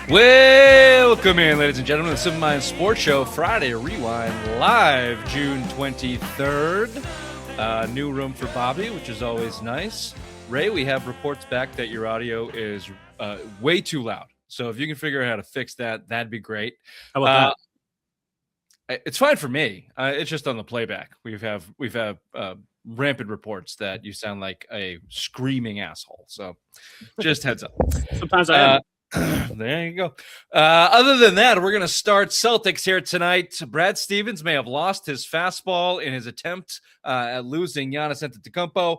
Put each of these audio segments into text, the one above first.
Welcome in, ladies and gentlemen, to the Simple Mind Sports Show, Friday Rewind, live June 23rd. New room for Bobby, which is always nice. Ray, we have reports back that your audio is way too loud. So if you can figure out how to fix that, that'd be great. How about that? It's fine for me. It's just on the playback. We've had rampant reports that you sound like a screaming asshole. So just heads up. Sometimes I am. There you go. Other than that, we're going to start Celtics here tonight. Brad Stevens may have lost his fastball in his attempt at losing Giannis Antetokounmpo.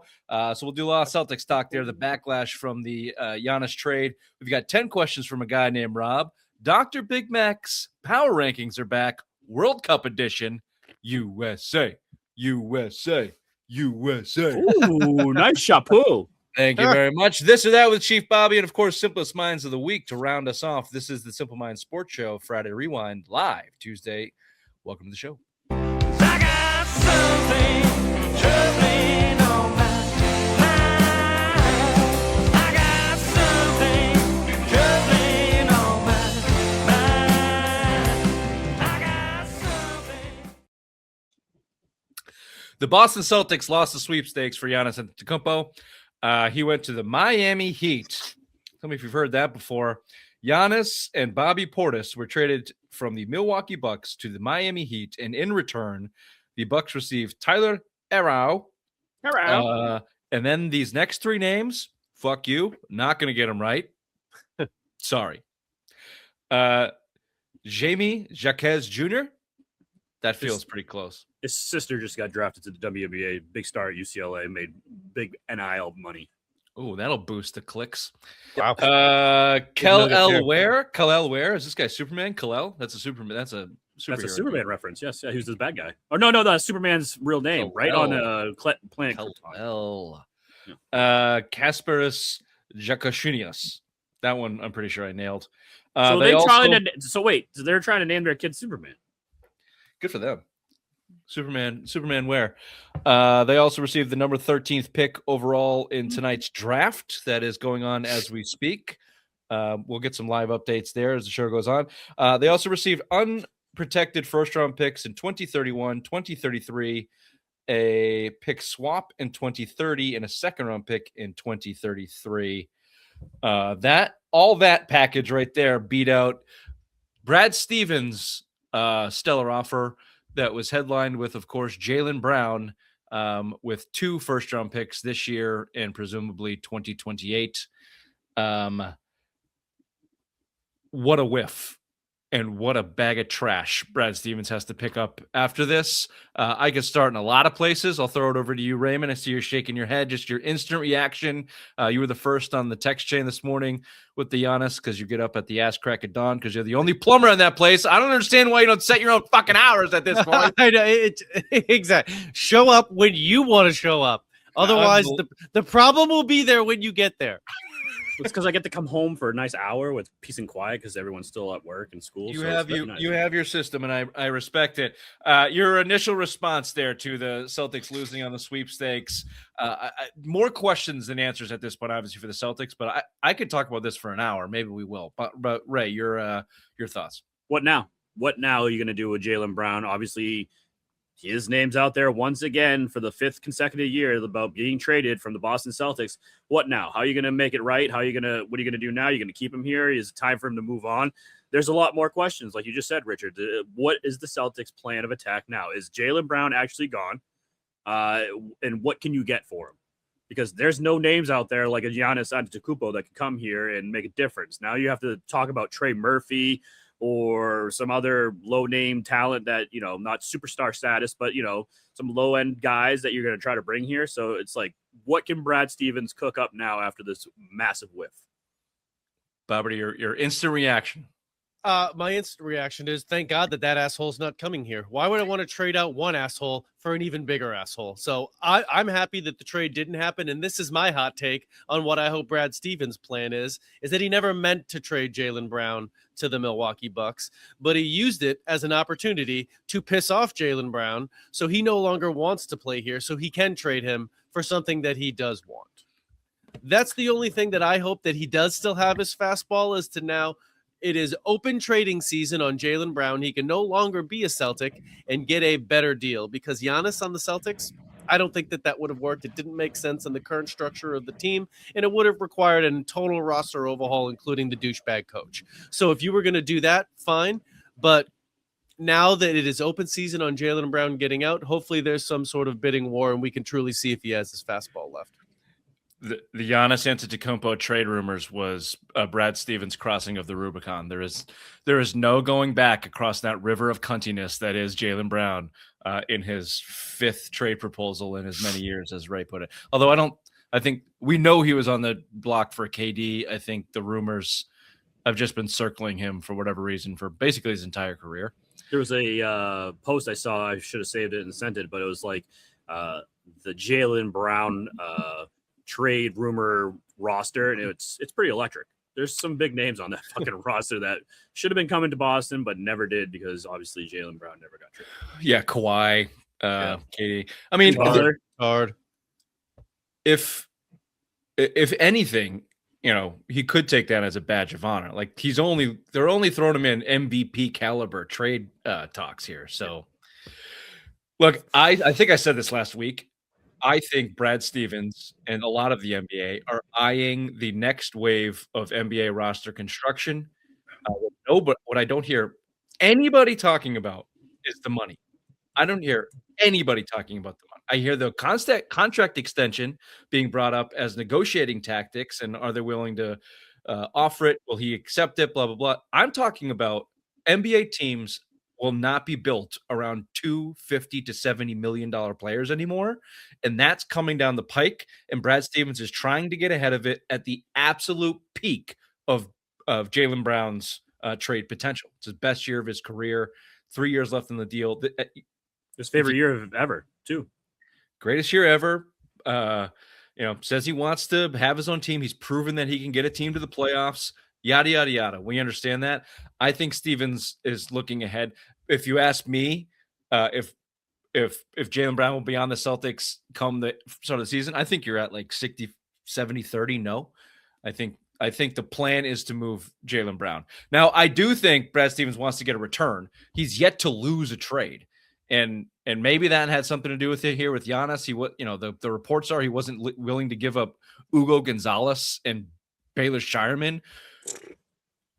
So we'll do a lot of Celtics talk there, the backlash from the Giannis trade. We've got 10 questions from a guy named Rob. Dr. Big Mac's power rankings are back. World Cup edition. USA. USA. USA. Ooh, nice chapeau. Thank you very much. This or that with Chief Bobby, and of course, Simplest Minds of the Week to round us off. This is the Simple Minds Sports Show, Friday Rewind, live Tuesday. Welcome to the show. I got something troubling on my mind. I got something troubling on my mind. I got something. The Boston Celtics lost the sweepstakes for Giannis Antetokounmpo. He went to the Miami Heat. Tell me if you've heard that before. Giannis and Bobby Portis were traded from the Milwaukee Bucks to the Miami Heat, and in return, the Bucks received Tyler Herro. And then these next three names, fuck you, not going to get them right. Sorry. Jaime Jaquez Jr., that feels pretty close. His sister just got drafted to the WNBA. Big star at UCLA, made big NIL money. Oh, that'll boost the clicks. Wow. Kel'el Ware. Kel'el Ware. Is this guy Superman? Kel'el? That's a Superman. That's a superhero. That's a Superman reference. Yes. Yeah, he was the bad guy. Oh, no, that's Superman's real name. Kel'el. Right on Planet Kel'el. Yeah. Kasparas Jakucionis. That one I'm pretty sure I nailed. So they're trying to name their kid Superman. Good for them. Superman Ware. They also received the number 13th pick overall in tonight's draft that is going on as we speak. We'll get some live updates there as the show goes on. They also received unprotected first-round picks in 2031, 2033, a pick swap in 2030, and a second-round pick in 2033. All that package right there beat out Brad Stevens' stellar offer that was headlined with, of course, Jaylen Brown with 2 first-round picks this year and presumably 2028. What a whiff and what a bag of trash Brad Stevens has to pick up after this. I could start in a lot of places. I'll throw it over to you, Raymond. I see you're shaking your head. Just your instant reaction. You were the first on the text chain this morning with the Giannis because you get up at the ass crack of dawn because you're the only plumber in that place. I don't understand why you don't set your own fucking hours at this point. I know, exactly. Show up when you want to show up. Otherwise, the problem will be there when you get there. It's because I get to come home for a nice hour with peace and quiet because everyone's still at work and school. You have your system, and I respect it. Your initial response there to the Celtics losing on the sweepstakes. More questions than answers at this point, obviously, for the Celtics. But I could talk about this for an hour. Maybe we will. But Ray, your thoughts. What now? What now are you going to do with Jaylen Brown? Obviously, his name's out there once again for the 5th consecutive year about being traded from the Boston Celtics. What now? How are you going to make it right? What are you going to do now? You're going to keep him here? Is it time for him to move on? There's a lot more questions, like you just said, Richard. What is the Celtics' plan of attack now? Is Jaylen Brown actually gone? And what can you get for him? Because there's no names out there like a Giannis Antetokounmpo that can come here and make a difference. Now you have to talk about Trey Murphy or some other low-name talent that, not superstar status, but, some low-end guys that you're going to try to bring here. So it's like, what can Brad Stevens cook up now after this massive whiff? Bobby, your instant reaction. My instant reaction is, thank God that asshole's not coming here. Why would I want to trade out one asshole for an even bigger asshole? So I'm happy that the trade didn't happen, and this is my hot take on what I hope Brad Stevens' plan is that he never meant to trade Jaylen Brown to the Milwaukee Bucks, but he used it as an opportunity to piss off Jaylen Brown, so he no longer wants to play here, so he can trade him for something that he does want. That's the only thing that I hope that he does still have his fastball, is to now It is open trading season on Jaylen Brown. He can no longer be a Celtic and get a better deal because Giannis on the Celtics, I don't think that would have worked. It didn't make sense in the current structure of the team, and it would have required a total roster overhaul, including the douchebag coach. So if you were going to do that, fine. But now that it is open season on Jaylen Brown getting out, hopefully there's some sort of bidding war and we can truly see if he has his fastball left. The Giannis Antetokounmpo trade rumors was Brad Stevens crossing of the Rubicon. There is no going back across that river of cuntiness that is Jaylen Brown in his 5th trade proposal in as many years, as Ray put it. Although I think we know he was on the block for KD. I think the rumors have just been circling him for whatever reason for basically his entire career. There was a post I saw. I should have saved it and sent it, but it was like the Jaylen Brown trade rumor roster, and it's pretty electric. There's some big names on that fucking roster that should have been coming to Boston, but never did because obviously Jaylen Brown never got traded. Yeah, Kawhi, KD. I mean, hard. If anything, he could take that as a badge of honor. Like they're only throwing him in MVP caliber trade talks here. So, look, I think I said this last week. I think Brad Stevens and a lot of the NBA are eyeing the next wave of NBA roster construction. But what I don't hear anybody talking about is the money. I don't hear anybody talking about the money. I hear the constant contract extension being brought up as negotiating tactics, and are they willing to offer it? Will he accept it? Blah, blah, blah. I'm talking about NBA teams will not be built around $250 to $70 million players anymore. And that's coming down the pike. And Brad Stevens is trying to get ahead of it at the absolute peak of Jaylen Brown's trade potential. It's his best year of his career. 3 years left in the deal. His favorite year ever, too. Greatest year ever. Says he wants to have his own team. He's proven that he can get a team to the playoffs. Yada, yada, yada. We understand that. I think Stevens is looking ahead. If you ask me, if Jaylen Brown will be on the Celtics come the start of the season, I think you're at like 60, 70, 30. No, I think the plan is to move Jaylen Brown. Now, I do think Brad Stevens wants to get a return. He's yet to lose a trade. And maybe that had something to do with it here with Giannis. The reports are he wasn't willing to give up Hugo Gonzalez and Baylor Scheierman,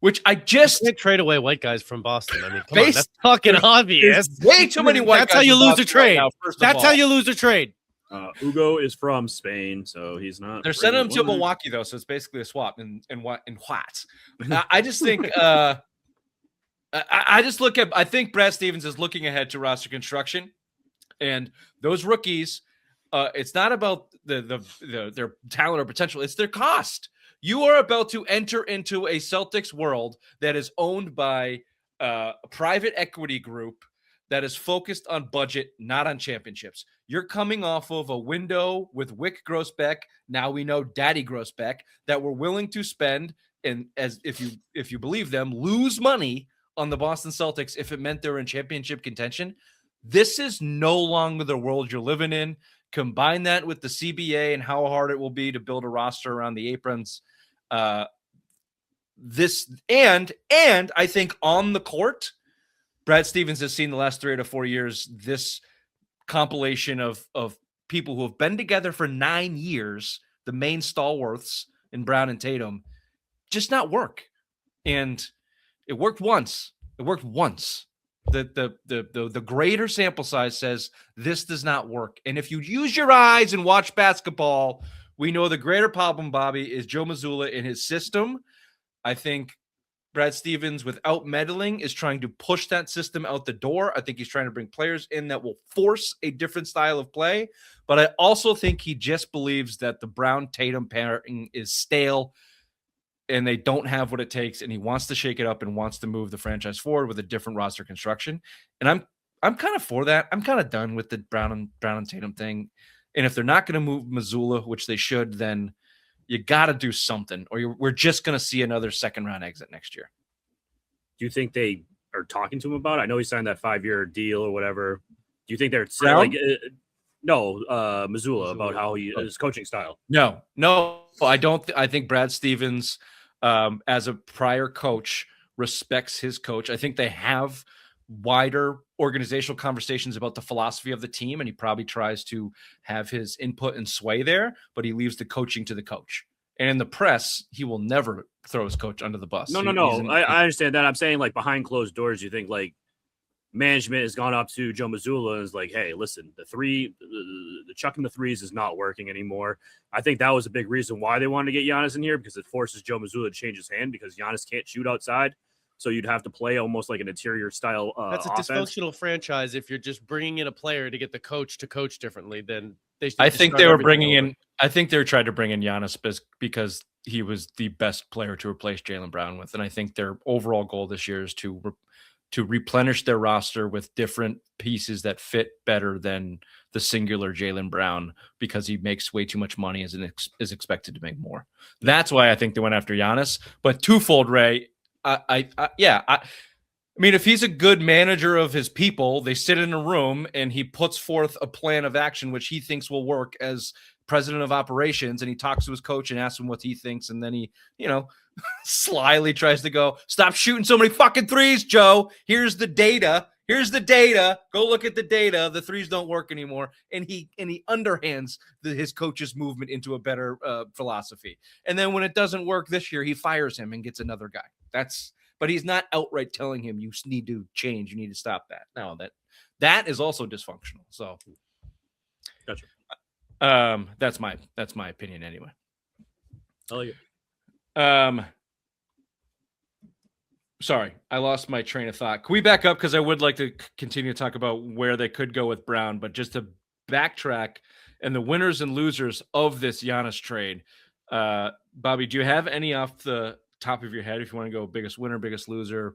which I just can't trade away white guys from Boston. I mean, come on, that's fucking obvious. Way too many white that's guys. That's how you lose a trade. Right now, that's how you lose a trade. Hugo is from Spain, so he's not. They're sending him to Milwaukee though, so it's basically a swap. In what? I just think. I think Brad Stevens is looking ahead to roster construction, and those rookies. It's not about their talent or potential; it's their cost. You are about to enter into a Celtics world that is owned by a private equity group that is focused on budget, not on championships. You're coming off of a window with Wick Grossbeck. Now we know Daddy Grossbeck that were willing to spend, and as if you believe them, lose money on the Boston Celtics if it meant they were in championship contention. This is no longer the world you're living in. Combine that with the CBA and how hard it will be to build a roster around the aprons. And I think on the court, Brad Stevens has seen the last 3 to 4 years this compilation of people who have been together for 9 years, the main stalwarts in Brown and Tatum, just not work. And it worked once. The greater sample size says this does not work. And if you use your eyes and watch basketball, we know the greater problem, Bobby, is Joe Mazzulla in his system. I think Brad Stevens, without meddling, is trying to push that system out the door. I think he's trying to bring players in that will force a different style of play. But I also think he just believes that the Brown-Tatum pairing is stale and they don't have what it takes, and he wants to shake it up and wants to move the franchise forward with a different roster construction. And I'm kind of for that. I'm kind of done with the Brown and Tatum thing. And if they're not going to move Mazzulla, which they should, then you got to do something, or we're just going to see another second-round exit next year. Do you think they are talking to him about it? I know he signed that 5-year deal or whatever. Do you think they're saying Mazzulla about how his coaching style? No, I don't. I think Brad Stevens, as a prior coach, respects his coach. I think they have wider organizational conversations about the philosophy of the team, and he probably tries to have his input and sway there, but he leaves the coaching to the coach. And in the press, he will never throw his coach under the bus. No. I understand that. I'm saying, like, behind closed doors, you think, like, management has gone up to Joe Mazzulla and is like, hey, listen, the chucking the threes is not working anymore. I think that was a big reason why they wanted to get Giannis in here, because it forces Joe Mazzulla to change his hand, because Giannis can't shoot outside. So you'd have to play almost like an interior style That's a offense. dysfunctional franchise. If you're just bringing in a player to get the coach to coach differently, then I think they were bringing in. I think they tried to bring in Giannis because he was the best player to replace Jaylen Brown with, and I think their overall goal this year is to replenish their roster with different pieces that fit better than the singular Jaylen Brown, because he makes way too much money and is expected to make more. That's why I think they went after Giannis. But twofold, Ray. I mean, if he's a good manager of his people, they sit in a room and he puts forth a plan of action which he thinks will work as president of operations, and he talks to his coach and asks him what he thinks, and then he, slyly tries to go, stop shooting so many fucking threes, Joe. Here's the data. Go look at the data. The threes don't work anymore. And he underhands his coach's movement into a better philosophy. And then when it doesn't work this year, he fires him and gets another guy. But he's not outright telling him you need to change. You need to stop that. No, that is also dysfunctional. So, gotcha. That's my opinion anyway. I like it. Sorry, I lost my train of thought. Can we back up? Because I would like to continue to talk about where they could go with Brown, but just to backtrack and the winners and losers of this Giannis trade. Bobby, do you have any off the top of your head if you want to go biggest winner, biggest loser,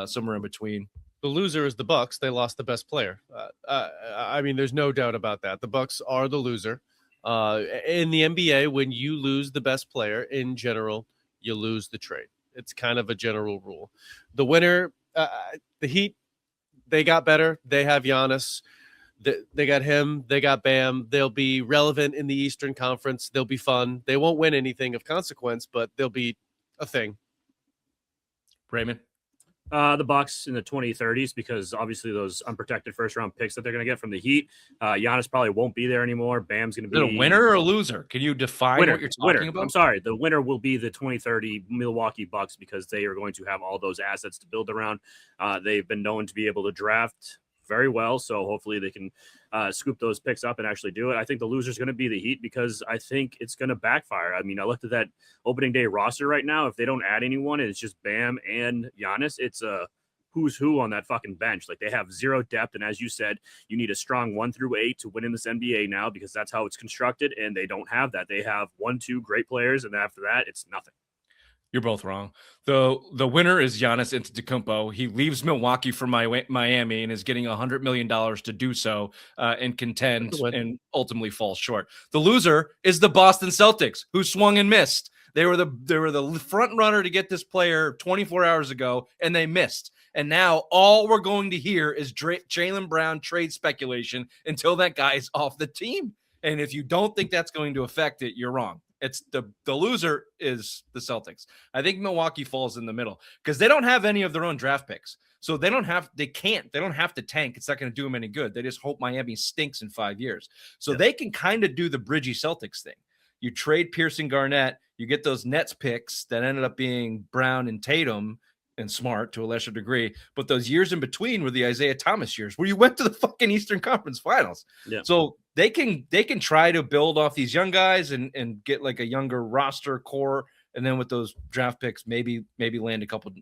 somewhere in between? The loser is the Bucks. They lost the best player. I mean, there's no doubt about that. The Bucks are the loser. In the NBA, when you lose the best player, in general, you lose the trade. It's kind of a general rule. The winner, the Heat, they got better. They have Giannis. They got him. They got Bam. They'll be relevant in the Eastern Conference. They'll be fun. They won't win anything of consequence, but they'll be a thing. Raymond? The Bucks in the 2030s, because obviously those unprotected first-round picks that they're going to get from the Heat, Giannis probably won't be there anymore. Bam's going to be a winner or a loser. Can you define what you're talking about? I'm sorry. The winner will be the 2030 Milwaukee Bucks, because they are going to have all those assets to build around. They've been known to be able to draft very well, so hopefully they can scoop those picks up and actually do it. I think the loser is going to be the Heat, because I think it's going to backfire. I mean, I looked at that opening day roster right now. If they don't add anyone, it's just Bam and Giannis. It's a who's who on that fucking bench. Like, they have zero depth, and as you said, you need a strong 1 through 8 to win in this NBA now, because that's how it's constructed, and they don't have that. They have 1-2 great players, and after that, it's nothing. You're both wrong. The winner is Giannis Antetokounmpo. He leaves Milwaukee for Miami and is getting $100 million to do so and contend and ultimately falls short. The loser is the Boston Celtics, who swung and missed. They were the front runner to get this player 24 hours ago, and they missed. And now all we're going to hear is Jaylen Brown trade speculation until that guy's off the team. And if you don't think that's going to affect it, you're wrong. It's the loser is the Celtics. I think Milwaukee falls in the middle because they don't have any of their own draft picks. So they don't have to tank. It's not going to do them any good. They just hope Miami stinks in 5 years. So they can kind of do the Bridgie Celtics thing. You trade Pierce and Garnett, you get those Nets picks that ended up being Brown and Tatum and Smart to a lesser degree. But those years in between were the Isaiah Thomas years where you went to the fucking Eastern Conference Finals. Yeah. So they can try to build off these young guys and get like a younger roster core. And then with those draft picks, maybe land a couple,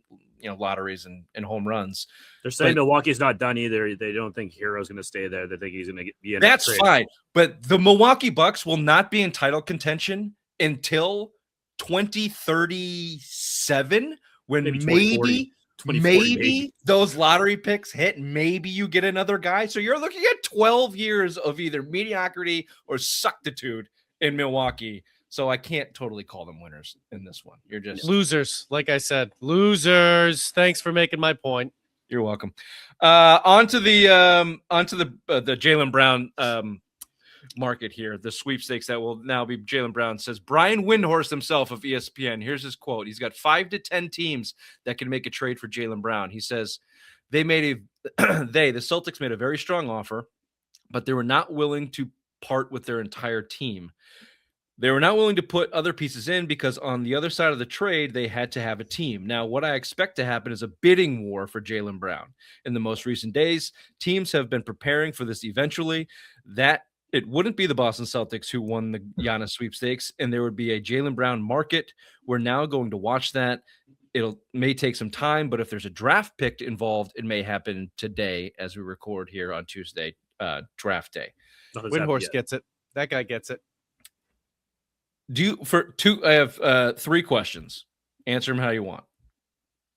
lotteries and home runs. They're saying Milwaukee's not done either. They don't think Herro's going to stay there. They think he's going to be in. That's fine. But the Milwaukee Bucks will not be in title contention until 2037, when maybe those lottery picks hit. Maybe you get another guy. So you're looking at 12 years of either mediocrity or suctitude in Milwaukee. So I can't totally call them winners in this one. You're just losers. Like I said, losers. Thanks for making my point. You're welcome. On to the Jaylen Brown market here, the sweepstakes that will now be Jaylen Brown, says Brian Windhorst himself of ESPN. Here's his quote. He's got 5 to 10 teams that can make a trade for Jaylen Brown. He says the Celtics made a very strong offer, but they were not willing to part with their entire team. They were not willing to put other pieces in because on the other side of the trade, they had to have a team. Now, what I expect to happen is a bidding war for Jaylen Brown. In the most recent days, teams have been preparing for this eventually. That it wouldn't be the Boston Celtics who won the Giannis sweepstakes, and there would be a Jaylen Brown market. We're now going to watch that. It may take some time, but if there's a draft pick involved, it may happen today as we record here on Tuesday, draft day. Windhorst gets it. That guy gets it. I have 3 questions. Answer them how you want.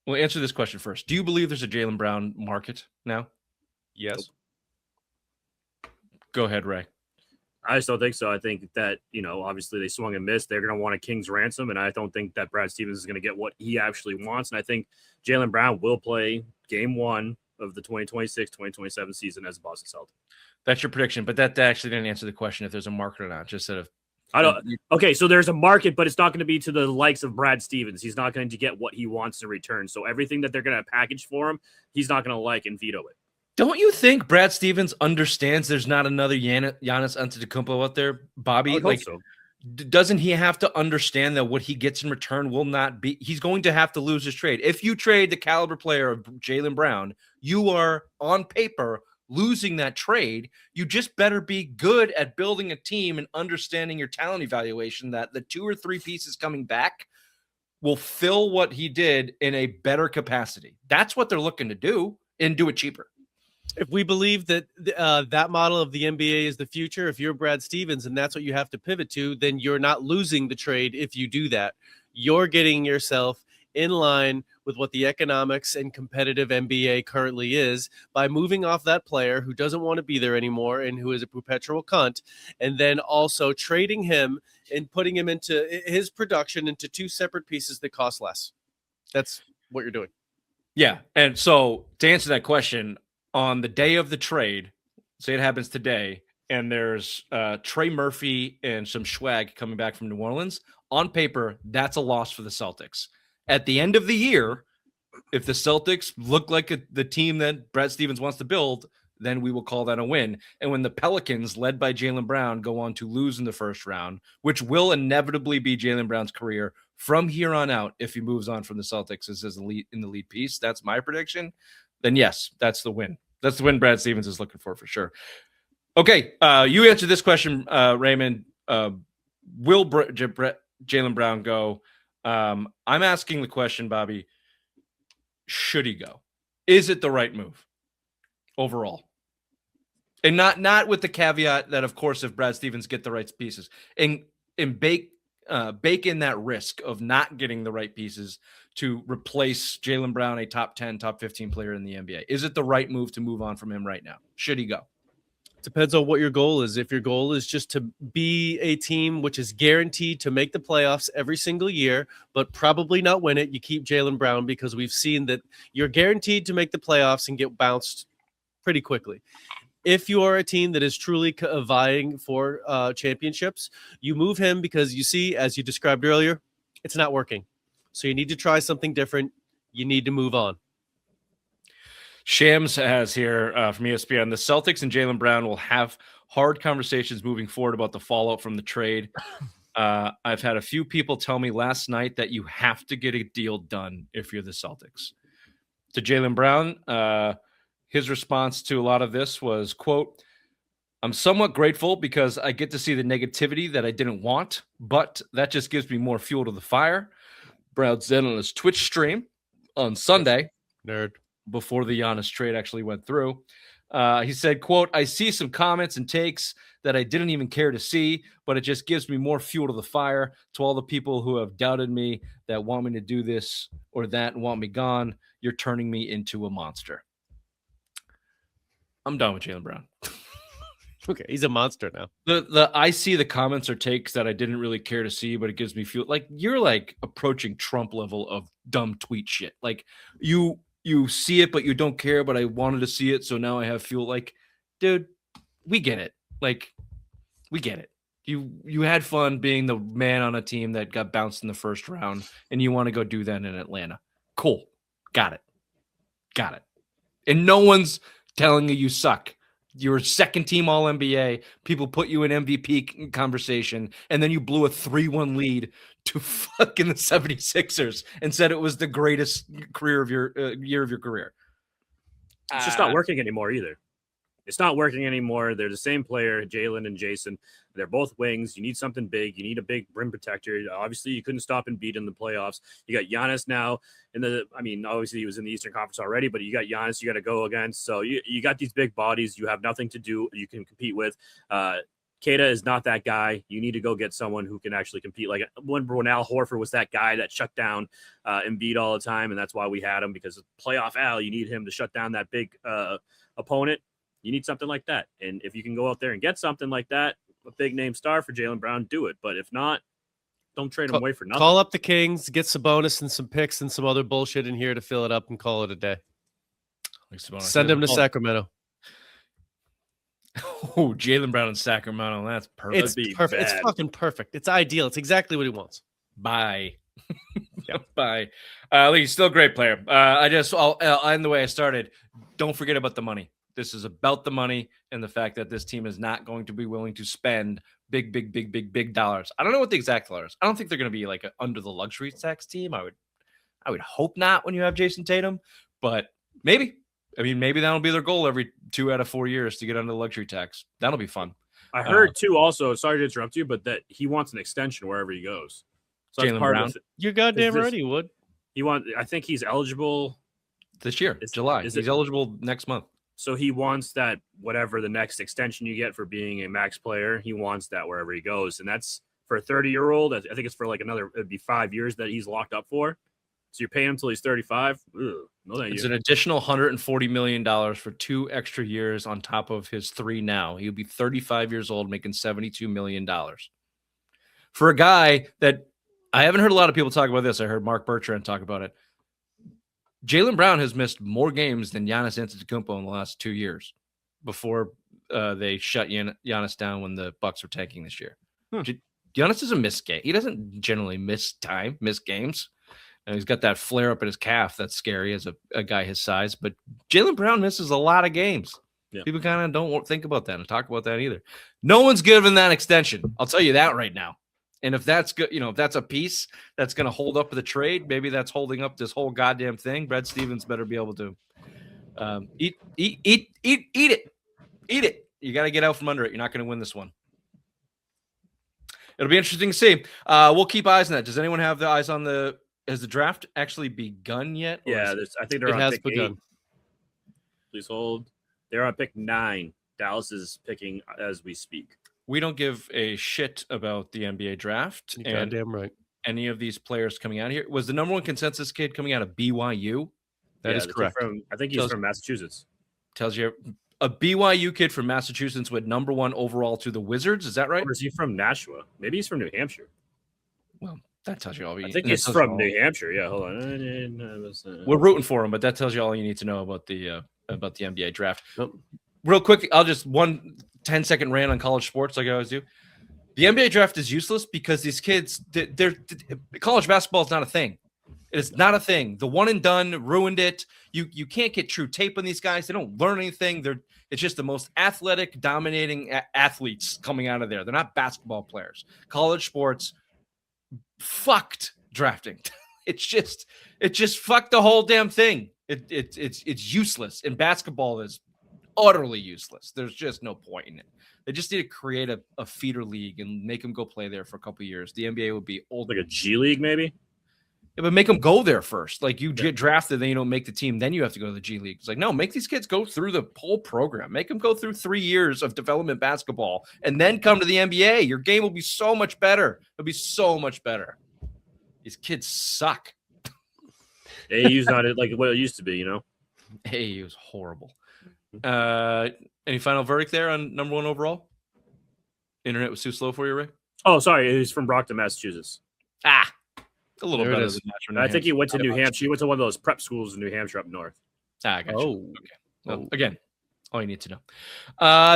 We'll answer this question first. Do you believe there's a Jaylen Brown market now? Yes. Go ahead, Ray. I just don't think so. I think that, obviously they swung and missed. They're going to want a king's ransom, and I don't think that Brad Stevens is going to get what he actually wants. And I think Jaylen Brown will play game 1 of the 2026-2027 season as a Boston Celtic. That's your prediction, but that actually didn't answer the question if there's a market or not. Just sort of. Okay, so there's a market, but it's not going to be to the likes of Brad Stevens. He's not going to get what he wants in return. So everything that they're going to package for him, he's not going to like and veto it. Don't you think Brad Stevens understands there's not another Giannis Antetokounmpo out there, Bobby? Doesn't he have to understand that what he gets in return will not be? He's going to have to lose his trade. If you trade the caliber player of Jaylen Brown, you are on paper losing that trade. You just better be good at building a team and understanding your talent evaluation that the 2 or 3 pieces coming back will fill what he did in a better capacity. That's what they're looking to do and do it cheaper. If we believe that that model of the NBA is the future, if you're Brad Stevens and that's what you have to pivot to, then you're not losing the trade if you do that. You're getting yourself in line with what the economics and competitive NBA currently is by moving off that player who doesn't want to be there anymore and who is a perpetual cunt, and then also trading him and putting him into his production into 2 separate pieces that cost less. That's what you're doing. Yeah, and so to answer that question, on the day of the trade, say it happens today, and there's Trey Murphy and some swag coming back from New Orleans, on paper, that's a loss for the Celtics. At the end of the year, if the Celtics look like the team that Brad Stevens wants to build, then we will call that a win. And when the Pelicans, led by Jaylen Brown, go on to lose in the first round, which will inevitably be Jaylen Brown's career from here on out if he moves on from the Celtics as the lead piece, that's my prediction, then yes, that's the win. That's the win Brad Stevens is looking for sure. Okay, you answered this question, Raymond. Will Jaylen Brown go? I'm asking the question, Bobby, should he go? Is it the right move overall? And not with the caveat that, of course, if Brad Stevens get the right pieces and bake in that risk of not getting the right pieces to replace Jaylen Brown, a top 10, top 15 player in the NBA. Is it the right move to move on from him right now? Should he go? Depends on what your goal is. If your goal is just to be a team which is guaranteed to make the playoffs every single year, but probably not win it, you keep Jaylen Brown because we've seen that you're guaranteed to make the playoffs and get bounced pretty quickly. If you are a team that is truly vying for championships, you move him because you see, as you described earlier, it's not working. So you need to try something different. You need to move on. Shams has here from ESPN, the Celtics and Jaylen Brown will have hard conversations moving forward about the fallout from the trade. I've had a few people tell me last night that you have to get a deal done if you're the Celtics. To Jaylen Brown, his response to a lot of this was, quote, I'm somewhat grateful because I get to see the negativity that I didn't want, but that just gives me more fuel to the fire. Brown said on his Twitch stream on Sunday. Nerd. Before the Giannis trade actually went through. He said, quote, I see some comments and takes that I didn't even care to see, but it just gives me more fuel to the fire. To all the people who have doubted me, that want me to do this or that and want me gone, you're turning me into a monster. I'm done with Jaylen Brown. Okay, he's a monster now. I see the comments or takes that I didn't really care to see, but it gives me fuel. Like, you're like approaching Trump level of dumb tweet shit. Like, you see it, but you don't care, but I wanted to see it, so now I have fuel. Like, dude, we get it. Like, We get it. You had fun being the man on a team that got bounced in the first round, and you want to go do that in Atlanta. Cool. Got it. And no one's telling you suck. You're second team All NBA. People put you in MVP conversation, and then you blew a 3-1 lead to fucking the 76ers and said it was the greatest career of your year of your career. It's just not working anymore either. It's not working anymore. They're the same player, Jalen and Jason. They're both wings. You need something big. You need a big rim protector. Obviously, you couldn't stop Embiid in the playoffs. You got Giannis now. Obviously, he was in the Eastern Conference already, but you got Giannis you got to go against. So you got these big bodies. You have nothing to do. You can compete with. Keita is not that guy. You need to go get someone who can actually compete. Like when Al Horford was that guy that shut down Embiid all the time, and that's why we had him, because playoff Al, you need him to shut down that big opponent. You need something like that. And if you can go out there and get something like that, a big name star for Jaylen Brown, do it. But if not, don't trade him away for nothing. Call up the Kings, get some bonus and some picks and some other bullshit in here to fill it up and call it a day. Send him to Sacramento. Oh, Jaylen Brown in Sacramento. That's perfect. It's perfect. It's fucking perfect. It's ideal. It's exactly what he wants. Bye. Bye. He's still a great player. I'll end the way I started. Don't forget about the money. This is about the money and the fact that this team is not going to be willing to spend big dollars. I don't know what the exact dollars. I don't think they're going to be like under the luxury tax team. I would hope not when you have Jason Tatum, but maybe. I mean, maybe that'll be their goal every 2 out of 4 years to get under the luxury tax. That'll be fun. I heard too. Also, sorry to interrupt you, but that he wants an extension wherever he goes. So that's part of it. You're goddamn right he would. I think he's eligible this year. July. He's eligible next month. So he wants that, whatever the next extension you get for being a max player, he wants that wherever he goes. And that's for a 30-year-old. I think it's for like it'd be 5 years that he's locked up for. So you're paying him until he's 35. No, thank it's you. An additional $140 million for 2 extra years on top of his 3 now. He'll be 35 years old, making $72 million. For a guy that I haven't heard a lot of people talk about this. I heard Mark Bertrand talk about it. Jaylen Brown has missed more games than Giannis Antetokounmpo in the last 2 years before they shut Giannis down when the Bucks were tanking this year. Giannis doesn't miss game. He doesn't generally miss games. And he's got that flare up in his calf that's scary as a guy his size. But Jaylen Brown misses a lot of games. Yeah. People kind of don't think about that and talk about that either. No one's given that extension. I'll tell you that right now. And if that's good, if that's a piece that's going to hold up the trade, maybe that's holding up this whole goddamn thing. Brad Stevens better be able to eat it. You got to get out from under it. You're not going to win this one. It'll be interesting to see. We'll keep eyes on that. Does anyone have the eyes on has the draft actually begun yet? Yeah, I think they're on pick 8. Please hold. They're on pick 9. Dallas is picking as we speak. We don't give a shit about the NBA draft. You're goddamn right. Any of these players coming out of here. Was the number one consensus kid coming out of BYU? That is correct. I think he's from Massachusetts. Tells you a BYU kid from Massachusetts went number 1 overall to the Wizards. Is that right? Or is he from Nashua? Maybe he's from New Hampshire. Well, that tells you all. I think he's from New Hampshire. Yeah, hold on. We're rooting for him, but that tells you all you need to know about the NBA draft. Real quick, I'll just 10-second rant on college sports like I always do. The NBA draft is useless because these kids, college basketball is not a thing. It's not a thing. The one and done ruined it. You can't get true tape on these guys. They don't learn anything. It's just the most athletic, dominating athletes coming out of there. They're not basketball players. College sports fucked drafting. It just fucked the whole damn thing. It's useless. And basketball is utterly useless. There's just no point in it. They just need to create a feeder league and make them go play there for a couple of years. The NBA would be old. Like a G League, maybe? Yeah, but make them go there first. Like you get drafted, then you don't make the team, then you have to go to the G League. It's like, no, make these kids go through the whole program. Make them go through 3 years of development basketball and then come to the NBA. Your game will be so much better. It'll be so much better. These kids suck. AAU's not like what it used to be, AAU is horrible. Any final verdict there on number 1 overall? Internet was too slow for you, Ray? Oh, sorry. He's from Brockton, Massachusetts. A little there better than that. I think he went to New Hampshire. He went to one of those prep schools in New Hampshire up north. I got you. Okay. Well, again, All you need to know.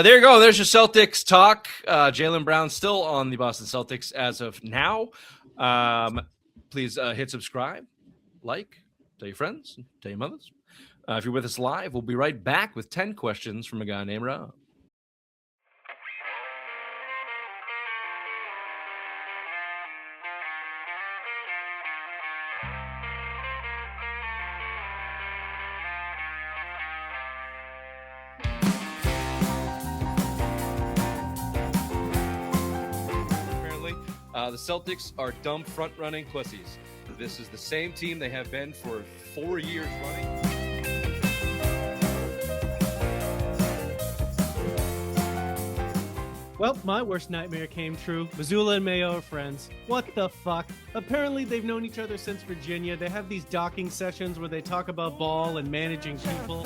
There you go. There's your Celtics talk. Jaylen Brown still on the Boston Celtics as of now. Please hit subscribe, like, tell your friends, tell your mothers. If you're with us live, we'll be right back with 10 questions from a guy named Rob. The Celtics are dumb front-running pussies. This is the same team they have been for 4 years running. Well, my worst nightmare came true. Missoula and Mayo are friends. What the fuck? Apparently they've known each other since Virginia. They have these docking sessions where they talk about ball and managing people.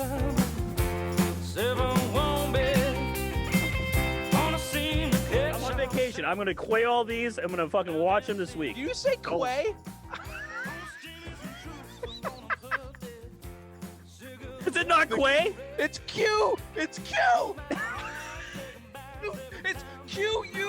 Vacation. I'm gonna quay all these. I'm gonna fucking watch them this week. Do you say quay? Is it not quay? It's Q. It's Q. It's Q-U